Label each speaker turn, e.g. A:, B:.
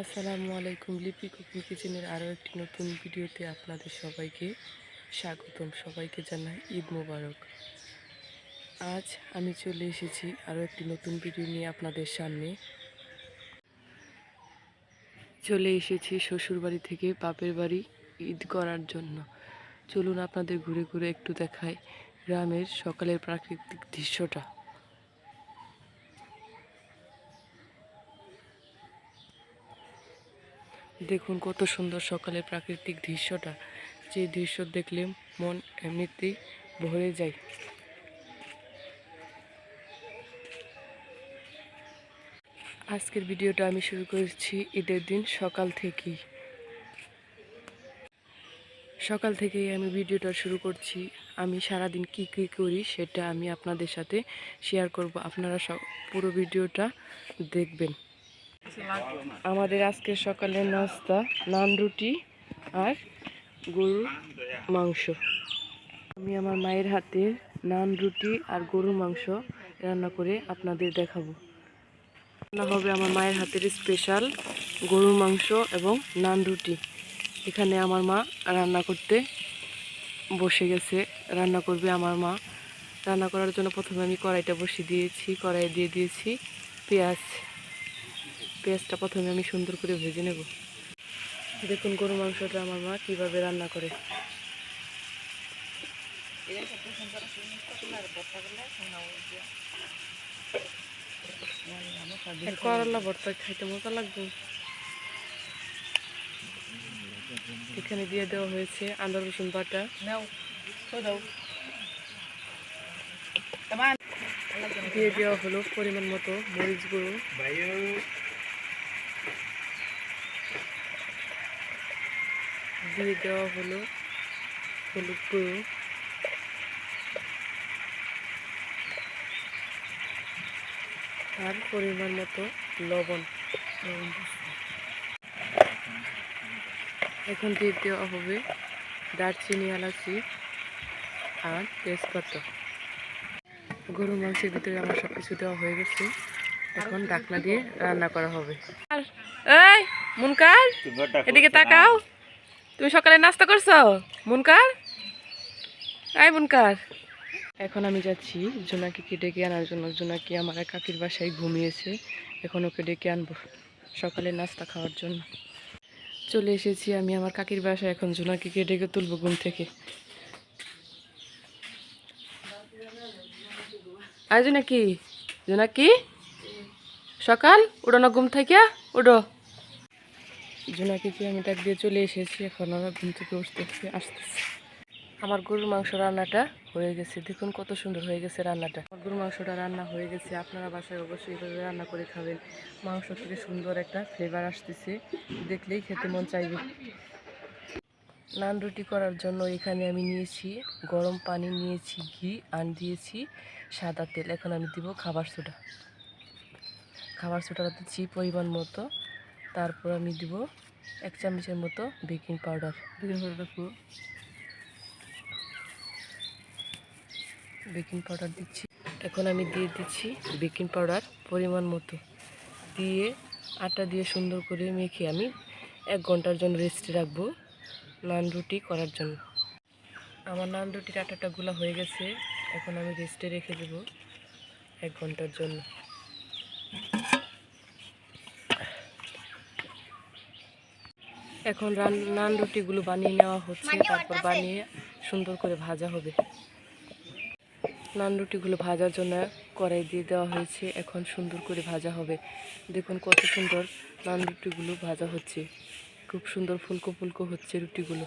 A: আসসালামু আলাইকুম। লিপি কুকিং কিচেনের আরও একটি নতুন ভিডিওতে আপনাদের সবাইকে স্বাগতম। সবাইকে জানাই ঈদ মোবারক। আজ আমি চলে এসেছি আরও একটি নতুন ভিডিও নিয়ে আপনাদের সামনে। চলে এসেছি শ্বশুরবাড়ি থেকে বাপের বাড়ি ঈদ করার জন্য। চলুন আপনাদের ঘুরে ঘুরে একটু দেখাই গ্রামের সকালের প্রাকৃতিক দৃশ্যটা। দেখুন কত সুন্দর সকালের প্রাকৃতিক দৃশ্যটা, যে দৃশ্য দেখলে মন এমনিতেই ভরে যায়। আজকের ভিডিওটা আমি শুরু করেছি ঈদের দিন সকাল থেকেই আমি ভিডিওটা শুরু করছি। আমি সারাদিন কি কি করি সেটা আমি আপনাদের সাথে শেয়ার করব। আপনারা পুরো ভিডিওটা দেখবেন। আমাদের আজকের সকালের নাস্তা নান রুটি আর গরুর মাংস। আমি আমার মায়ের হাতে নান রুটি আর গরুর মাংস রান্না করে আপনাদের দেখাবো। রান্না হবে আমার মায়ের হাতের স্পেশাল গরুর মাংস এবং নান রুটি। এখানে আমার মা রান্না করতে বসে গেছে, রান্না করবে আমার মা। রান্না করার জন্য প্রথমে আমি কড়াইটা বসিয়ে দিয়েছি, কড়াই দিয়ে দিয়েছি পেঁয়াজটা প্রথমে আমি সুন্দর করে ভেজে নেব। দেখুন গরুর মাংসটা আমার মা কীভাবে রান্না করে। করলা ভর্তা খাইতে মজা লাগবে। এখানে দিয়ে দেওয়া হয়েছে আদা রসুন বাটা, দিয়ে দেওয়া হলো পরিমাণ মতো মরিচ গুঁড়ো, দিয়ে দেওয়া হলো হলুদ গুঁড়ো, আর পরিমাণ মতো লবণ। এখন দিয়ে দেওয়া হবে দারচিনি, এলাচি আর তেজপাতা। গরুর মাংসের ভিতরে আমার সব কিছু দেওয়া হয়ে গেছে। এখন ঢাকনা দিয়ে রান্না করা হবে। এই মুনকার, এদিকে তাকাও। তুমি সকালে নাস্তা করছো মুনকার? এই মুনকার, এখন আমি যাচ্ছি জোনাকিকে ডেকে আনার জন্য। জোনাকি আমার এক কাকির বাসায় ঘুমিয়েছে, এখন ওকে ডেকে আনবো সকালে নাস্তা খাওয়ার জন্য। চলে এসেছি আমি আমার কাকির বাসায়, এখন জোনাকিকে ডেকে তুলবো ঘুম থেকে। আজ নাকি জোনাকি সকাল উঠো না ঘুম থেকে, উঠো। জোনাকিকে আমি ডাক দিয়ে চলে এসেছি, এখন ওরা ঘুম থেকে আসতেছে। আমার গরুর মাংস রান্নাটা হয়ে গেছে। দেখুন কত সুন্দর হয়ে গেছে রান্নাটা। আমার গরুর মাংসটা রান্না হয়ে গেছে। আপনারা বাসায় অবশ্যই এভাবে রান্না করে খাবেন। মাংস থেকে সুন্দর একটা ফ্লেভার আসতেছে, দেখলেই খেতে মন চাইবে। নান রুটি করার জন্য এখানে আমি নিয়েছি গরম পানি, নিয়েছি ঘি, আর দিয়েছি সাদা তেল। এখন আমি দিব খাবার সোডা। খাবার সোডা দিচ্ছি পরিমাণ মতো। তারপর আমি দিব 1 চামচের মতো বেকিং পাউডার। বেকিং পাউডার দিচ্ছি। এখন আমি দিয়ে দিচ্ছি বেকিং পাউডার পরিমাণ মতো দিয়ে আটা দিয়ে সুন্দর করে মেখে আমি 1 ঘন্টার জন্য রেস্টে রাখবো নান রুটি করার জন্য। আমার নান রুটির আটাটা গুলা হয়ে গেছে। এখন আমি রেস্টে রেখে দেব 1 ঘন্টার জন্য। এখন নান রুটিগুলো বানিয়ে নেওয়া হচ্ছে, তারপর বানিয়ে সুন্দর করে ভাজা হবে। নান রুটিগুলো ভাজার জন্য কড়াই দিয়ে দেওয়া হয়েছে, এখন সুন্দর করে ভাজা হবে। দেখুন কত সুন্দর নান রুটিগুলো ভাজা হচ্ছে, খুব সুন্দর ফুলকো ফুলকো হচ্ছে রুটিগুলো।